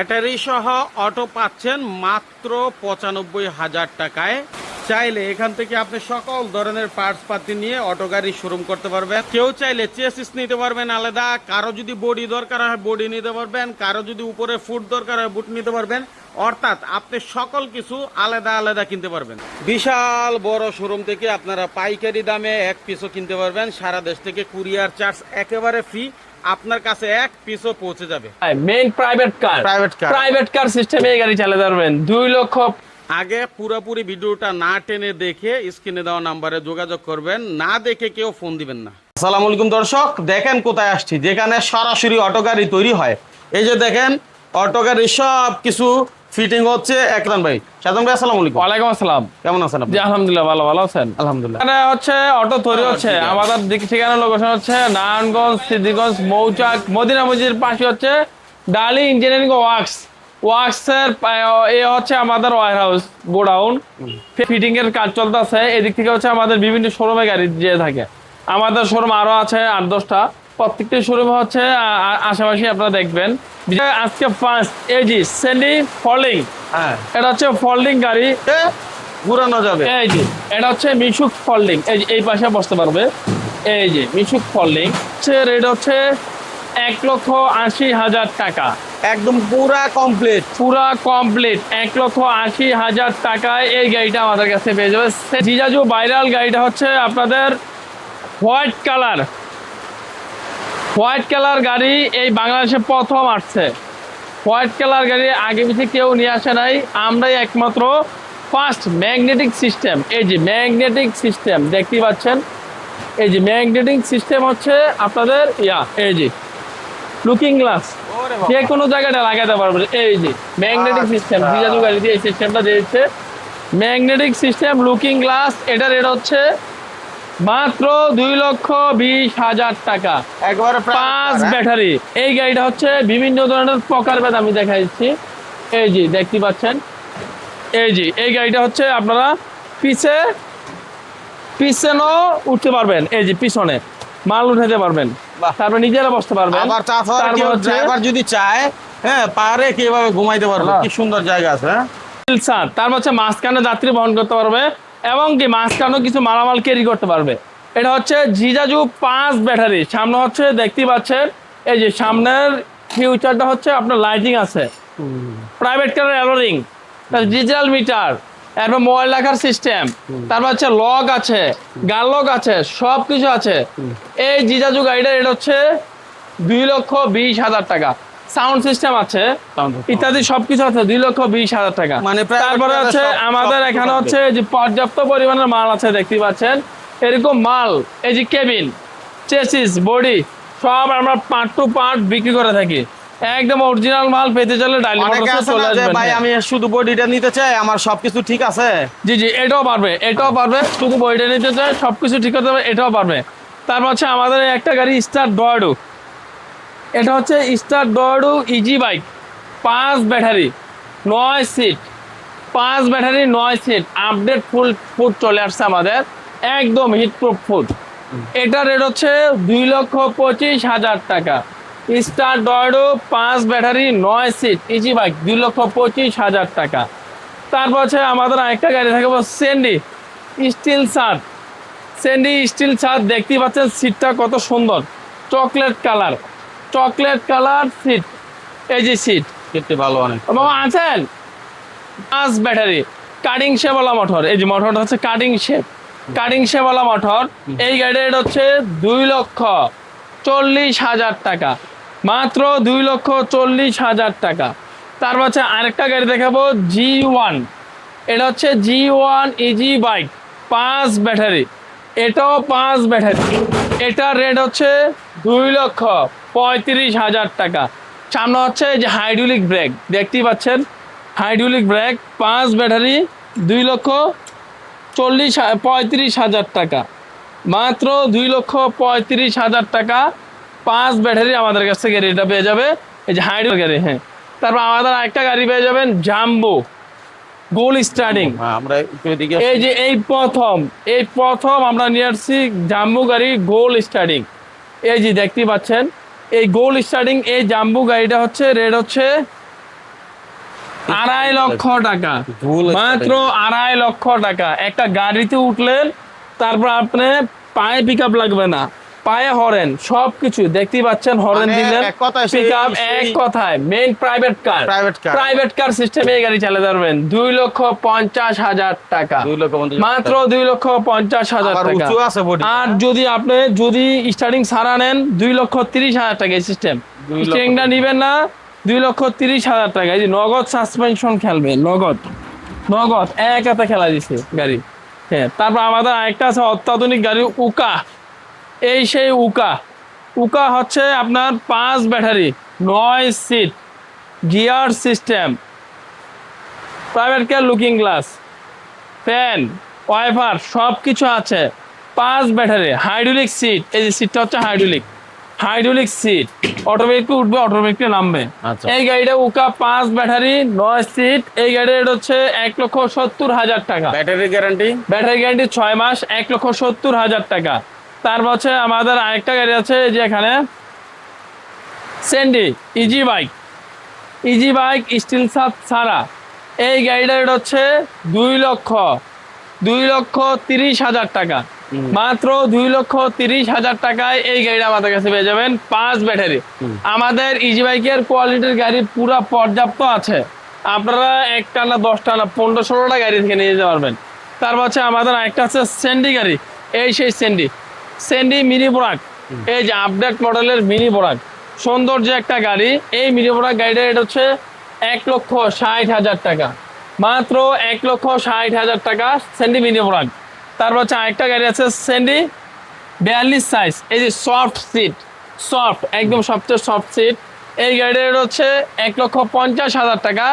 Battery সহ auto পাচ্ছেন মাত্র ৯৫,০০০ টাকায়। চাইলে এখান থেকে আপনি সকল ধরনের পার্টস পাতি নিয়ে অটো গাড়ি শোরুম করতে পারবেন। কেউ চাইলে চেসিস নিতে পারবেন আলাদা, কারো যদি বডি দরকার হয় বডি নিতে পারবেন, কারো যদি উপরে ফুট দরকার হয় বুট নিতে পারবেন। অর্থাৎ আপনি সকল কিছু আলাদা আলাদা কিনতে পারবেন। বিশাল বড় শোরুম থেকে আপনারা পাইকারি দামে এক পিসও কিনতে পারবেন। সারা দেশ থেকে কুরিয়ার চার্জ একেবারে ফ্রি, আপনার কাছে এক পিসও পৌঁছে যাবে। মেইন প্রাইভেট কার সিস্টেমে এই গাড়ি চালাতে পারবেন। 2 লক্ষ। আগে পুরোপুরি ভিডিওটা না টেনে দেখে স্ক্রিনে দেওয়া নাম্বারে যোগাযোগ করবেন, না দেখে কেউ ফোন দিবেন না। আসসালামু আলাইকুম দর্শক, দেখেন কোথায় আসছি, যেখানে সরাসরি অটো গাড়ি তৈরি হয়। এই যে দেখেন অটো গাড়ি সব কিছু ফিটিং হচ্ছে। একরাম ভাই, সাদম ভাই আসসালামু আলাইকুম। ওয়ালাইকুম আসসালাম। কেমন আছেন আপনি? জি আলহামদুলিল্লাহ, ভালো আছেন? আলহামদুলিল্লাহ। এখানে হচ্ছে অটো তৈরি হচ্ছে। আমাদের ঠিকানা লোকেশন হচ্ছে নারায়ণগঞ্জ, সিদ্ধিরগঞ্জ, মৌচাক, মদিনা মসজিদের পাশে হচ্ছে ডালি ইঞ্জিনিয়ারিং ওয়ার্কসের এ হচ্ছে আমাদের ওয়্যার হাউস, গোডাউন। ফিটিং এর কাজ চলতেছে। এদিক থেকে হচ্ছে আমাদের বিভিন্ন শোরুমে গাড়ি যেয়ে থাকে। আমাদের শোরুম আরো আছে 8-10টা। প্রত্যেকটি শোরুমে হচ্ছে আশেপাশে আপনারা দেখবেন। আজকে ফার্স্ট এজি সেন্ডি ফলিং, এটা হচ্ছে ফোল্ডিং গাড়ি, ঘুরানো যাবে। এই যে এটা হচ্ছে মিশুক ফোল্ডিং, এই পাশে বসতে পারবে। এই যে মিশুক ফোল্ডিং রেট হচ্ছে 1,80,000 টাকা। একদম পুরা কমপ্লিট 1,80,000 টাকায় এই গাড়িটা আমাদের কাছে পেয়ে যাবে। জিজাজু ভাইরাল গাড়িটা হচ্ছে আপনাদের হোয়াইট কালার গাড়ি। এই বাংলাদেশে প্রথম আসছে হোয়াইট কালার গাড়ি, আগে পিছিয়ে কেউ নিয়ে আসে নাই, আমরাই একমাত্র ফার্স্ট। ম্যাগনেটিক সিস্টেম, এই যে ম্যাগনেটিক সিস্টেম দেখতেই পাচ্ছেন। এই যে ম্যাগনেটিক সিস্টেম হচ্ছে আপনাদের এই যে লুকিং গ্লাস, যে কোনো জায়গাটা লাগাতে পারবে। এই যে ম্যাগনেটিক সিস্টেম, জিজাজু গাড়ি দিয়ে এই সিস্টেমটা দিয়েছে ম্যাগনেটিক সিস্টেম লুকিং গ্লাস। এটার রেট হচ্ছে মাত্র 2,20,000 টাকা। একবারে 5 ব্যাটারি। এই গাড়িটা হচ্ছে বিভিন্ন ধরনের প্রকারভেদ আমি দেখাচ্ছি। এই যে দেখতে পাচ্ছেন, এই যে এই গাড়িটা হচ্ছে আপনারা পিছনেও উঠতে পারবেন। এই যে পিছনে মাল উঠাতে পারবেন, তারপর নিজেরা বসতে পারবেন। আবার ড্রাইভার যদি চায়, হ্যাঁ, পারে কিভাবে ঘুমাইতে পারবে। কি সুন্দর জায়গা আছে। তারপর হচ্ছে মাঝখানে যাত্রী বহন করতে পারবে এবং কি মাঝখানেও কিছু মালামাল ক্যারি করতে পারবে। এটা হচ্ছে জিজাজু 5 ব্যাটারি। সামনে হচ্ছে দেখতেই পাচ্ছেন, এই যে সামনের ফিউচারটা হচ্ছে আপনার লাইটিং আছে, প্রাইভেট কারের অ্যালোরিং, ডিজিটাল মিটার, এরপর মোবাইল রাখার সিস্টেম, তারপর হচ্ছে লক আছে, গান লক আছে, সব কিছু আছে। এই জিজাজু গাড়িটা এটা হচ্ছে 2,20,000 টাকা। সাউন্ড সিস্টেম আছে ইত্যাদি সবকিছু আছে, 2,20,000 টাকা। মানে তারপরে হচ্ছে আমাদের এখানে হচ্ছে যে পর্যাপ্ত পরিমাণের মাল আছে দেখতে পাচ্ছেন। এরকম মাল, এই যে কেবিন, চেসিস, বডি সব আমরা পার্ট টু পার্ট বিক্রি করে থাকি। একদম অরিজিনাল মাল পেতে চাইলে ডাইলি মোটরসে চলে আসবেন। ভাই আমি শুধু বডিটা নিতে চাই, আমার সবকিছু ঠিক আছে। জি এটাও পারবে, শুধু বডিটা নিতে চাই, সবকিছু ঠিক করতে পারবে, এটাও পারবে। তারপর হচ্ছে আমাদের একটা গাড়ি স্টার ডয়াডু, এটা হচ্ছে স্টার ডয়াডু easy bike, 5 battery 9 seat, 5 battery 9 seat, update food চলে আসছে আমাদের, একদম হিটপ্রুফ ফুড। এটা রেট হচ্ছে 2,25,000 টাকা। স্টার ডয়াডু 5 ব্যাটারি 9 সিট ইজি বাইক, 2,25,000 টাকা। তারপর হচ্ছে আমাদের আরেকটা গাড়ি থাকবে সেন্ডি স্টিল ছাদ, দেখতেই পাচ্ছেন সিটটা কত সুন্দর, চকলেট কালার সিট। এই যে সিট ভালো অনেক বাবা আছেন। 5 ব্যাটারি কাটিং শেপওয়ালা মোটর, এই যে মোটরটা হচ্ছে কাটিং শেপওয়ালা মোটর। এই গাড়ির হচ্ছে 2,40,000 টাকা, মাত্র 2,40,000 টাকা। তারপর হচ্ছে আরেকটা গাড়ি দেখাবো G1, এটা হচ্ছে G1 ইজি বাইক, 5 ব্যাটারি, এটাও 5 ব্যাটারি। এটার রেট হচ্ছে 2,35,000 টাকা। সামনে হচ্ছে এই যে হাইড্রোলিক ব্রেক দেখতেই পাচ্ছেন, হাইড্রোলিক ব্রেক, 5 ব্যাটারি, 2,35,000 টাকা, মাত্র 2,35,000 টাকা। 5 ব্যাটারি আমাদের কাছ থেকে গাড়িটা পেয়ে যাবে। এই যে হাইড্রোলিক গাড়ি, হ্যাঁ। তারপর আমাদের একটা গাড়ি পেয়ে যাবেন জাম্বো গোল স্টার্টিং। এই যে এই প্রথম আমরা নিয়ে আসছি জাম্বো গাড়ি গোল স্টার্টিং। এই যে দেখতেই পাচ্ছেন এই গোল স্টার্টিং এই জাম্বো গাড়িটা হচ্ছে রেট হচ্ছে 2.5 লক্ষ টাকা, মাত্র 2.5 লক্ষ টাকা। একটা গাড়িতে উঠলেন, তারপর আপনি পায়ে পিক আপ লাগবে না, পায়ে হরেন, সবকিছু দেখতেই পাচ্ছেন, হরেন মানে দিলেন, এক কথায় পিক আপ, সেই- এক কথায় main private car, private car সিস্টেমে এই গাড়ি চালাতে পারবেন। 2,50,000 টাকা, 2,50,000 মাত্র 2,50,000 আবার টাকা। উঁচু আছে বডি। আর যদি আপনি স্টার্টিং ছাড়া নেন 2,30,000 টাকা এই সিস্টেম। 2 লক্ষ স্টিয়ারিংটা নিবেন না, 2,30,000 টাকা। এই যে নগদ সাসপেনশন খেলবে, নগদ নগদ এক হাতে খেলা দিছে গাড়ি। হ্যাঁ, তারপর আমাদের আরেকটা আছে অত্যাধুনিক গাড়ি, উকা। এই সেই উকা। উকা হচ্ছে আপনার 5 battery, 9 seat, gear system, private car looking glass, fan, wiper সব কিছু আছে। 5 ব্যাটারি, হাইড্রোলিক সিট। এই যে সিটটা হচ্ছে হাইড্রোলিক সিট, অটোমেটিক উঠবে, অটোমেটিক নামবে। আচ্ছা। এই গাড়িটা উকা 5 ব্যাটারি, 9 সিট। এই গাড়ির রেট হচ্ছে 1,70,000 টাকা। Battery guarantee? ব্যাটারি গ্যারান্টি 6 মাস, 1,70,000 টাকা। তারপর হচ্ছে আমাদের আরেকটা গাড়ি আছে, এই যে এখানে স্যান্ডি easy bike, easy bike steel ছাড়া। এই গাড়িটার রেট হচ্ছে 2,30,000 টাকা, মাত্র 2,30,000 টাকায় এই গাড়িটা আমাদের কাছে পেয়ে যাবেন। 5 ব্যাটারি। আমাদের ইজি বাইকের কোয়ালিটির গাড়ি পুরা পর্যাপ্ত আছে, আপনারা একটা না 10টা না 15-16টা গাড়ি থেকে নিয়ে যেতে পারবেন। তারপর হচ্ছে আমাদের একটা আছে স্যান্ডি গাড়ি। এই সেই স্যান্ডি মিনি বোরাক, এই যে আপডেট মডেলের মিনি বোরাক, সৌন্দর্য একটা গাড়ি। এই মিনি বোরাক গাড়িটা এটা হচ্ছে 1,60,000 টাকা, মাত্র 1,60,000 টাকা স্যান্ডি মিনি বোরাক। তারপর হচ্ছে আরেকটা গাড়ি আছে স্যান্ডি 42 সাইজ, এই যে সফট সিট, সফট একদম সবচেয়ে সফট সিট। এই গাড়িটার হচ্ছে 1,50,000 টাকা,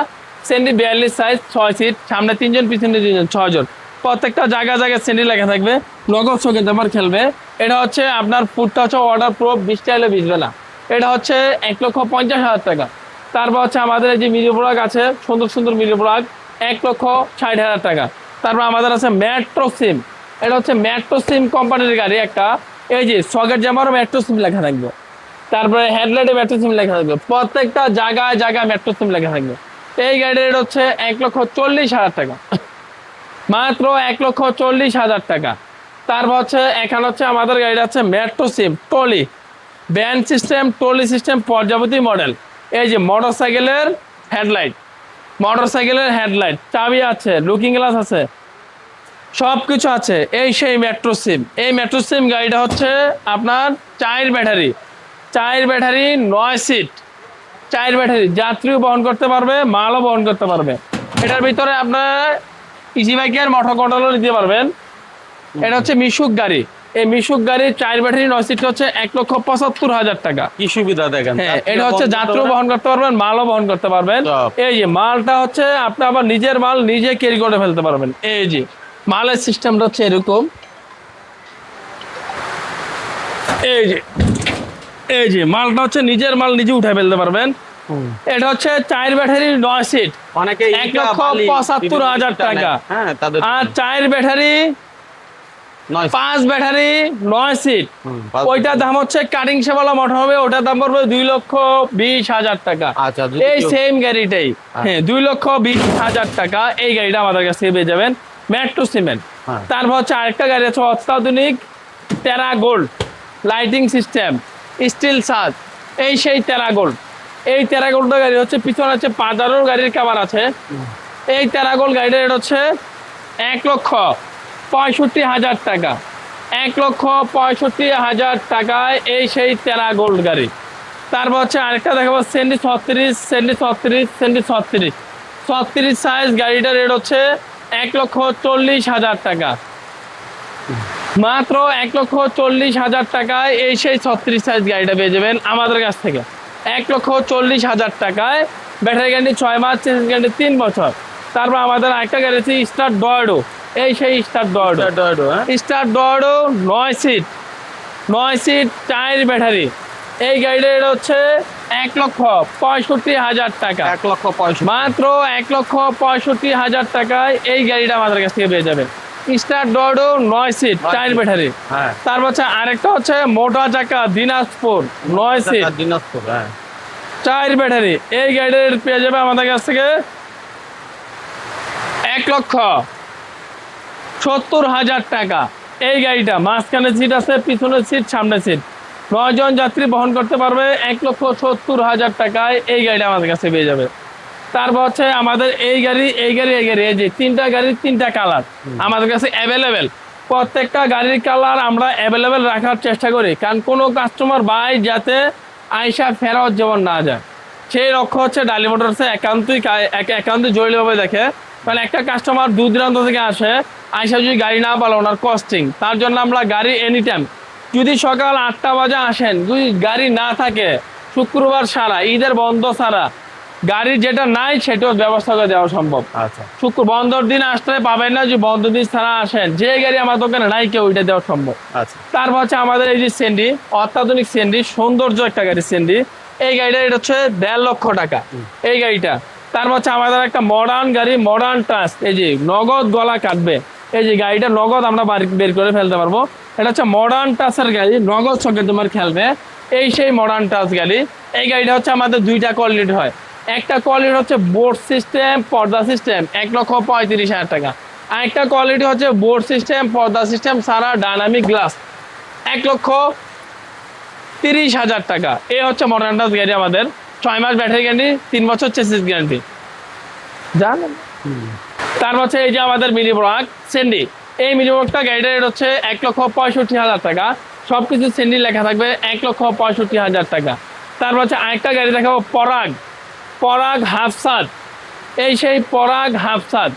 স্যান্ডি 42 সাইজ, 6 সিট, সামনে 3 জন, পিছনে 2 জন, 6 জন। প্রত্যেকটা জায়গায় স্যান্ডি লেখা থাকবে, নগদ চোখে দাবার খেলবে। এটা হচ্ছে আপনার ফুটটা হচ্ছে ওয়াটার প্রুফ, বৃষ্টি এলে ভিজবে না। এটা হচ্ছে 1,50,000 টাকা। তারপর হচ্ছে আমাদের এই যে মিনি বোরাক আছে, সুন্দর সুন্দর মিনি বোরাক, 1,60,000 টাকা। তারপর আমাদের আছে মেট্রো সিম। এটা হচ্ছে মেট্রো সিম কোম্পানির গাড়ি একটা। এই যে সকেট জামারও মেট্রো সিম লেখা থাকবে, তারপরে হেডলাইটে মেট্রো সিম লেখা থাকবে, প্রত্যেকটা জায়গায় মেট্রো সিম লেখা থাকবে। এই গাড়ির রেট হচ্ছে 1,40,000 টাকা, মাত্র 1,40,000 টাকা। তারপর হচ্ছে এখানে হচ্ছে আমাদের গাড়িটা হচ্ছে মেট্রো সিম টলি, ব্যান্ড সিস্টেম, টলি সিস্টেম, প্রজাপতি মডেল। এই যে মোটরসাইকেলের হেডলাইট, চাবি আছে, লুকিং গ্লাস আছে, সব কিছু আছে। এই সেই মেট্রো সিম। এই মেট্রো সিম গাড়িটা হচ্ছে আপনার 4 ব্যাটারি, 9 সিট, 4 ব্যাটারি, যাত্রীও বহন করতে পারবে, মালও বহন করতে পারবে। এটার ভিতরে আপনার ইজি বাইকের মোটর কন্ট্রোলও নিতে পারবেন। এটা হচ্ছে মিশুক গাড়ি। এই মিশুক গাড়ি 4 ব্যাটারি 9 সিট হচ্ছে 1,75,000 টাকা। কি সুবিধা দেখেন। হ্যাঁ, এটা হচ্ছে যাত্রীও বহন করতে পারবেন, মালও বহন করতে পারবেন। এই যে মালটা হচ্ছে আপনি আবার নিজের মাল নিজে ক্যারি করে ফেলতে পারবেন। এই যে মালের সিস্টেমটা হচ্ছে এরকম, এই যে মালটা হচ্ছে নিজের মাল নিজে উঠে ফেলতে পারবেন। এটা হচ্ছে 4 ব্যাটারি 9 সিট, অনেকে 1,75,000 টাকা। হ্যাঁ, তাদের আর 4 ব্যাটারি 5 ব্যাটারি 9 সিট, ওইটার দাম হচ্ছে কাটিং সেবালা মোটর হবে, ওটার দাম পড়বে 2,20,000 টাকা। আচ্ছা, এই সেম গাড়িটাই, হ্যাঁ, 2,20,000 টাকা। এই গাড়িটা আমাদের কাছে পেয়ে যাবেন মেট্রো সিমেন্ট। তারপর হচ্ছে আরেকটা গাড়ি আছে অত্যাধুনিক টেরা গোল্ড, লাইটিং সিস্টেম, স্টিল সাজ। এই সেই টেরা গোল্ড। এই টেরা গোল্ডের গাড়ি হচ্ছে পিছনে হচ্ছে 5,000 গাড়ির কাভার আছে। এই টেরা গোল্ড গাড়িটার রেট হচ্ছে 1,65,000 টাকা, 1,65,000 টাকায় এই সেই টেরা গোল্ড গাড়ি। তারপর হচ্ছে আরেকটা দেখাবো স্যান্ডি 36 সাইজ, গাড়িটার রেট হচ্ছে 1,40,000 টাকা, মাত্র 1,40,000 টাকায় এই সেই 36 সাইজ গাড়িটা পেয়ে যাবেন আমাদের কাছ থেকে। 1,40,000 টাকায় ব্যাটারি গ্যারান্টি 6 মাস, চেসিস গ্যারান্টি 3 বছর। তারপর আমাদের আরেকটা গাড়ি আছে স্টার ডয়েডো। এই সেই স্টার ডয়েডো 9 সিট, 4 ব্যাটারি। এই গাড়িটা হচ্ছে 1,65,000 টাকা, 1,65,000, মাত্র 1,65,000 টাকায় এই গাড়িটা আমাদের কাছ থেকে পেয়ে যাবেন। স্টার ডয়েডো 9 সিট, 4 ব্যাটারি। তারপর হচ্ছে আরেকটা হচ্ছে মোটা চাকা দিনাজপুর 9 সিট, 4 ব্যাটারি। এই গাড়ির পেয়ে যাবে আমাদের কাছ থেকে 1,70,000 টাকা। এই গাড়িটা মাঝখানে সিট আছে, পিছনের সিট, সামনে সিট, 9 জন যাত্রী বহন করতে পারবে। 1,70,000 টাকায় এই গাড়িটা আমাদের কাছে পেয়ে যাবে। তারপর হচ্ছে আমাদের এই গাড়ি এই যে তিনটা গাড়ির তিনটা কালার আমাদের কাছে অ্যাভেলেবেল। প্রত্যেকটা গাড়ির কালার আমরা অ্যাভেলেবেল রাখার চেষ্টা করি, কারণ কোনো কাস্টমার বাই যাতে আইসা ফেরত যেমন না যায়, সেই লক্ষ্য হচ্ছে ডালি মোটরসে একান্তই জরুরিভাবে দেখে। কারণ একটা কাস্টমার দূর দূরান্ত থেকে আসে, আইসা যদি গাড়ি না পালো ওনার কস্টিং, তার জন্য আমরা গাড়ি এনি টাইম, যদি সকাল 8টা বাজে আসেন, যদি গাড়ি না থাকে, শুক্রবার ছাড়া, ঈদের বন্ধ ছাড়া গাড়ি যেটা নাই সেটাও ব্যবস্থা করে দেওয়া সম্ভব। আচ্ছা, বন্ধর দিন আসলে পাবেন না, যে বন্ধ দিন ছাড়া আসেন, যে গাড়ি আমার দোকানে নাই কেউ ওইটা দেওয়া সম্ভব। আচ্ছা, তারপর হচ্ছে আমাদের এই যে সেন্ডি, অত্যাধুনিক সেন্ডি, সৌন্দর্য একটা গাড়ি সেন্ডি। এই গাড়িটা এটা হচ্ছে 1.5 লক্ষ টাকা এই গাড়িটা। তারপর হচ্ছে আমাদের একটা মডার্ন গাড়ি, মডার্ন টাচ, এই যে নগদ গলা কাটবে, এই যে গাড়িটা নগদ আমরা বের করে ফেলতে পারবো। এটা হচ্ছে মডার্ন টাচের গাড়ি, নগদ সঙ্গে তোমার খেলবে, এই সেই মডার্ন টাচ গাড়ি। এই গাড়িটা হচ্ছে আমাদের দুইটা কোয়ালিটি হয়। একটা কোয়ালিটি হচ্ছে বোর্ড সিস্টেম, পর্দা সিস্টেম, 1,35,000 টাকা। আরেকটা কোয়ালিটি হচ্ছে বোর্ড সিস্টেম, পর্দা সিস্টেম সারা, ডাইনামিক গ্লাস, 1,30,000 টাকা। এই হচ্ছে মডার্ন টাচ গাড়ি আমাদের। 6 মাস ব্যাটারি গ্যারান্টি, 3 বছর চেসিস গ্যারান্টি। জানেন তার হচ্ছে এই যে আমাদের মিনি ব্রাক সেন্ডি, এই মিনি ব্রাকটা গাড়িটা রেট হচ্ছে 1,65,000 টাকা। সবকিছু সেন্ডি লেখা থাকবে, 1,65,000 টাকা। তারপর হচ্ছে আরেকটা গাড়ি দেখাবো, পরাগ হাফসাদ, এই সেই পরাগ হাফসাদ।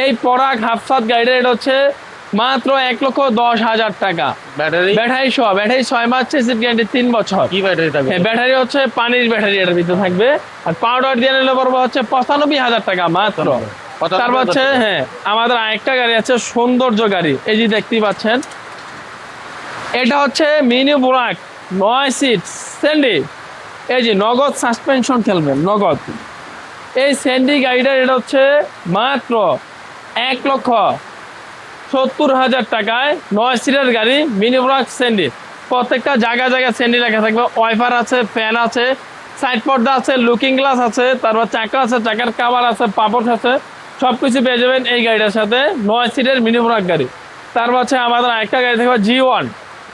এই পরাগ হাফসাদ গাড়িটা রেট হচ্ছে মাত্র 1,10,000 টাকা। ব্যাটারি সহ, ব্যাটারি 6 মাস চেসিস গ্যারান্টি, 3 বছর। কি ব্যাটারি থাকবে? ব্যাটারি হচ্ছে পানির ব্যাটারি এটার ভিতরে থাকবে। আর পাউডার দিয়ে নিলে পড়বে হচ্ছে 95,000 টাকা মাত্র। তারপর হচ্ছে আমাদের আরেকটা গাড়ি আছে, সৌন্দর্য গাড়ি, এই যে দেখতেই পাচ্ছেন, এটা হচ্ছে মিনি বুরাক 9 সিট স্যান্ডি, এই যে নগদ সাসপেনশন খেলবেন, নগদ। এই স্যান্ডি গাড়িটার এটা হচ্ছে মাত্র 1,70,000 টাকায় 9 সিটের গাড়ি, মিনি বুরাক স্যান্ডি। প্রত্যেকটা জায়গায় স্যান্ডি লেখা থাকবে, ওয়াইফার আছে, ফ্যান আছে, সাইড পর্দা আছে, লুকিং গ্লাস আছে, তারপর চাকা আছে, চাকার কাভার আছে, পাপড় আছে, সব কিছু পেয়ে যাবেন এই গাড়িটার সাথে। 9 সিটের মিনি বুরাক গাড়ি। তারপর হচ্ছে আমাদের আরেকটা গাড়ি থাকবে G1,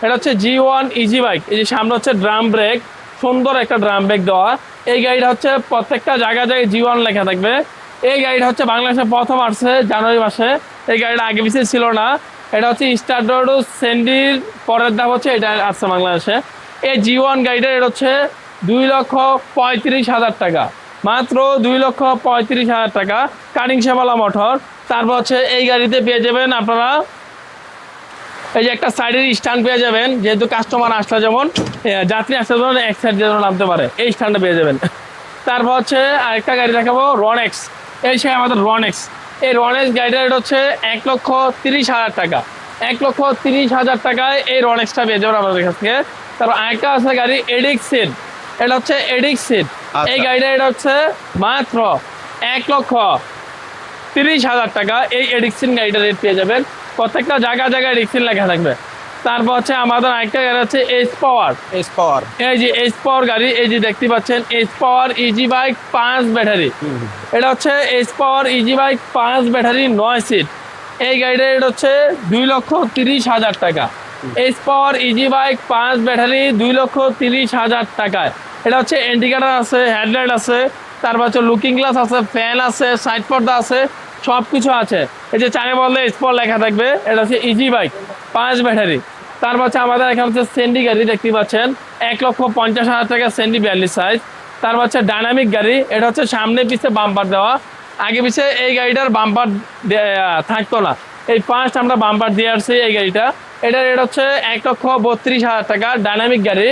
এটা হচ্ছে G1 ইজি বাইক। এই যে সামনে হচ্ছে ড্রাম ব্রেক, সুন্দর একটা ড্রাম ব্রেক দেওয়া। এই গাড়িটা হচ্ছে প্রত্যেকটা জায়গায় G1 লেখা থাকবে। এই গাড়িটা হচ্ছে বাংলাদেশে প্রথম আসছে জানুয়ারি মাসে। এই গাড়িটা আগে পিছিয়ে ছিল না। এটা হচ্ছে স্টারডো সেন্ডির পরের দাম হচ্ছে এটা আসছে বাংলাদেশে। এই G1 গাড়িটার এটা হচ্ছে 2,35,000 টাকা, মাত্র 2,35,000 টাকা, কাটিং সেবালা মোটর। তারপর হচ্ছে এই গাড়িতে পেয়ে যাবেন আপনারা এই যে একটা সাইডের স্ট্যান্ড পেয়ে যাবেন, যেহেতু কাস্টমার আসলে যেমন যাত্রী আসলে যেমন এক সাইড যেন নামতে পারে, এই স্ট্যান্ডটা পেয়ে যাবেন। তারপর হচ্ছে আরেকটা গাড়ি দেখাবো, রনেক্স, এই সে আমাদের রনেক্স। এই রনেক্স গাড়িটার রেট হচ্ছে 1,30,000 টাকা। 1,30,000 টাকায় এই রনেক্সটা পেয়ে যাবেন আমাদের কাছ থেকে। তারপর আরেকটা আছে গাড়ি এডিক্স সিট, এটা হচ্ছে এডিক্স সিট। এই গাড়িটা এটা হচ্ছে মাত্র 1,30,000 টাকা। এই এডিক্সিন গাড়িটার রেট পেয়ে যাবেন, প্রত্যেকটা জায়গায় এডিক্সিন লেখা থাকবে। তারপর হচ্ছে আমাদের আরেকটা গাড়ি আছে এইচ পাওয়ার, এই যে এইচ পাওয়ার গাড়ি, এই যে দেখতে পাচ্ছেন H power easy bike 5 battery. এটা হচ্ছে H power easy bike 5 battery 9 seat. এই গাড়িটার রেট হচ্ছে 2,30,000 টাকা। H power easy bike 5 battery 2,30,000 টাকায়। এটা হচ্ছে ইন্ডিকেটর আছে, হেডলাইট আছে, তারপর হচ্ছে লুকিং গ্লাস আছে, ফ্যান আছে, সাইড পর্দা আছে, সব কিছু আছে। এই যে চারে বললে স্পট লেখা থাকবে, এটা হচ্ছে ইজি বাইক 5 ব্যাটারি। তারপর হচ্ছে আমাদের এখানে হচ্ছে সেন্ডি গাড়ি দেখতে পাচ্ছেন, 1,50,000 টাকা সেন্ডি 42 সাইজ। তারপর হচ্ছে ডাইনামিক গাড়ি, এটা হচ্ছে সামনে পিছে বাম্পার দেওয়া, আগে পিছে এই গাড়িটার বাম্পার থাকতো না, এই ফার্স্ট আমরা বাম্পার দিয়ে আসছি এই গাড়িটা। এটার রেট হচ্ছে 1,32,000 টাকা, ডাইনামিক গাড়ি,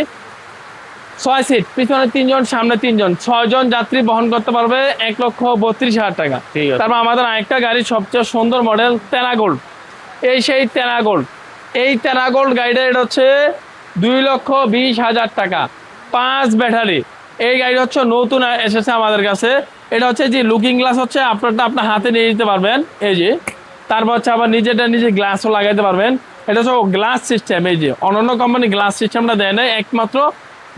6 সিট, পিছনে 3 জন, সামনে 3 জন, 6 জন যাত্রী বহন করতে পারবে, 1,32,000 টাকা। তারপর আমাদের আরেকটা গাড়ি সবচেয়ে সুন্দর মডেল টেনাগোল্ড, এই সেই টেনাগোল্ড। এই টেনাগোল্ড গাড়িটা এটা হচ্ছে 2,20,000 টাকা, 5 ব্যাটারি। এই গাড়ি হচ্ছে নতুন এসেছে আমাদের কাছে। এটা হচ্ছে যে লুকিং গ্লাস হচ্ছে আপনারটা আপনার হাতে নিয়ে নিতে পারবেন, এই যে। তারপর হচ্ছে আবার নিজেটা নিজে গ্লাসও লাগাইতে পারবেন। এটা হচ্ছে গ্লাস সিস্টেম, এই যে অন্যান্য কোম্পানি গ্লাস সিস্টেমটা দেয় না, একমাত্র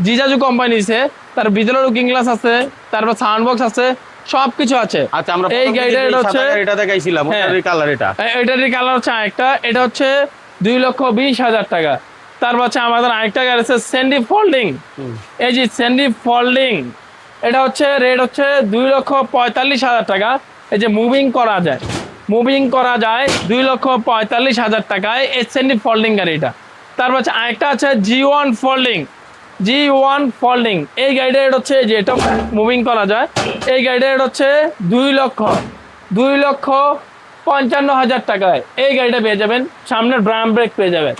জিজাজু কোম্পানি দিছে। তার ভিতরে লুকিং গ্লাস আছে, তারপর সাউন্ড বক্স আছে, সবকিছু আছে। আচ্ছা, আমরা এই গাড়িটার হচ্ছে এটা দেখাইছিলাম, হ্যাঁ, ওটারই কালার এটা। এটারই কালার হচ্ছে আরেকটা, এটা হচ্ছে 2,20,000 টাকা। তারপর হচ্ছে আমাদের আরেকটা গাড়ি আছে স্যান্ডি ফোল্ডিং। এই যে স্যান্ডি ফোল্ডিং, এটা হচ্ছে রেট হচ্ছে 2,45,000 টাকা। এই যে মুভিং করা যায়, মুভিং করা যায় 2,45,000 টাকায় এই স্যান্ডি ফোল্ডিং গাড়িটা। তারপর হচ্ছে আরেকটা আছে G1 ফোল্ডিং, G1 ফোল্ডিং। এই গাড়িটা রেট হচ্ছে যে এটা মুভিং করা যায়, এই গাড়িটা রেট হচ্ছে 2,55,000 টাকায় এই গাড়িটা পেয়ে যাবেন, সামনে ড্রাম ব্রেক পেয়ে যাবেন।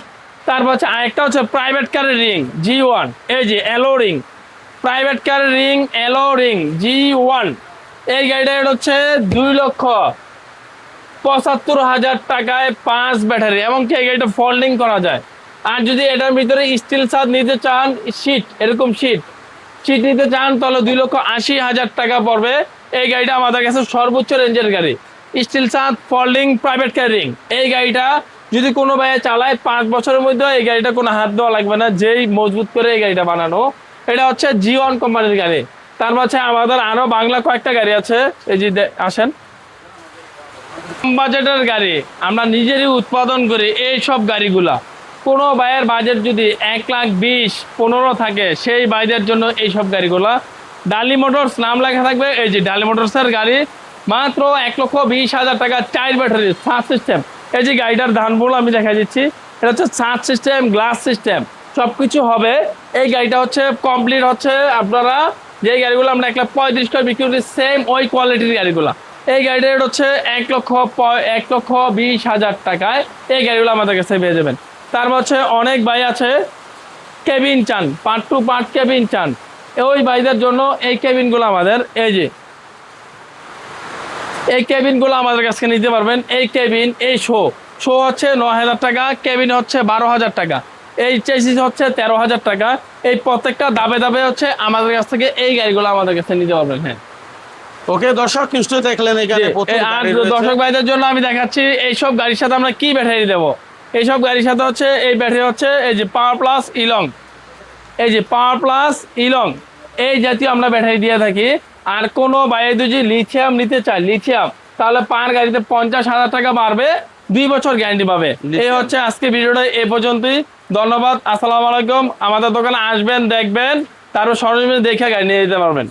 তারপর হচ্ছে আরেকটা হচ্ছে প্রাইভেট কারের রিং G1, এই যে এলো রিং, প্রাইভেট কারের রিং এলো রিং G1। এই গাড়িটা রেট হচ্ছে 2,75,000 টাকায় 5 ব্যাটারি, এবং কি এই গাড়িটা ফোল্ডিং করা যায়। আর যদি এটার ভিতরে স্টিল ছাদ নিতে চান, শীট এরকম শীট নিতে চান, তাহলে 2,80,000 টাকা পড়বে। এই গাড়িটা আমাদের কাছে সর্বোচ্চ রেঞ্জের গাড়ি, স্টিল ছাদ ফোল্ডিং প্রাইভেট ক্যারিং। এই গাড়িটা যদি কোনো ভাইয়া চালায় 5 বছরের মধ্যে এই গাড়িটা কোনো হাত দেওয়া লাগবে না, যেই মজবুত করে এই গাড়িটা বানানো। এটা হচ্ছে G1 কোম্পানির গাড়ি। তারপর হচ্ছে আমাদের আরো বাংলা কয়েকটা গাড়ি আছে, এই যে আসেন। বাজেটের গাড়ি আমরা নিজেরই উৎপাদন করি এই সব গাড়িগুলা। কোনো ভাইয়ের বাজেট যদি 1,20,15 থাকে, সেই ভাইদের জন্য এই সব গাড়িগুলা। ডালি মোটরস নাম লেখা থাকবে, এই যে ডালি মোটরসের গাড়ি, মাত্র 1,20,000 টাকা 4 ব্যাটারি সাত সিস্টেম। এই যে গাড়িটার ধানগুলো আমি দেখা দিচ্ছি, এটা হচ্ছে সাত সিস্টেম, গ্লাস সিস্টেম, সব কিছু হবে। এই গাড়িটা হচ্ছে কমপ্লিট হচ্ছে আপনারা যে গাড়িগুলো আমরা 1,35,000 করে বিক্রি করি, সেম ওই কোয়ালিটির গাড়িগুলা। এই গাড়িটা রেট হচ্ছে 1,20,000 টাকায় এই গাড়িগুলো আমাদের কাছে পেয়ে যাবেন। তারপর হচ্ছে অনেক ভাই আছে কেবিন চান, পার্ট টু পার্ট কেবিন চান, ওই ভাইদের জন্য এই কেবিনগুলো আমাদের, এই যে এই কেবিনগুলো আমাদের কাছে নিতে পারবেন। এই কেবিন, এই শো হচ্ছে 9,000 টাকা, কেবিন হচ্ছে 12,000 টাকা, এই চেসিস হচ্ছে 13,000 টাকা। এই প্রত্যেকটা দাবে দাবে হচ্ছে আমাদের কাছ থেকে এই গাড়িগুলো আমাদের কাছে নিতে পারবেন। হ্যাঁ, ওকে দর্শক, নিশ্চয়ই দেখলেন এখানে প্রচুর আর গাড়ি রয়েছে। দর্শক ভাইদের জন্য আমি দেখাচ্ছি এইসব গাড়ির সাথে আমরা কি ব্যাটারি দেবো। এইসব গাড়ির সাথে হচ্ছে এই ব্যাটারি হচ্ছে এই যে পাওয়ার প্লাস ইলং, এই যে পাওয়ার প্লাস ইলং, এই জাতীয় আমরা ব্যাটারি দিয়ে থাকি। আর কোনো বাইরে যদি লিথিয়াম নিতে চায়, লিথিয়াম, তাহলে পার গাড়িতে 50,000 টাকা বাড়বে, 2 বছর গ্যারান্টি পাবে। এই হচ্ছে আজকে ভিডিওটা এ পর্যন্তই। ধন্যবাদ, আসসালামু আলাইকুম। আমাদের দোকানে আসবেন, দেখবেন, তারপর সরজমিনে দেখে গাড়ি নিয়ে যেতে পারবেন।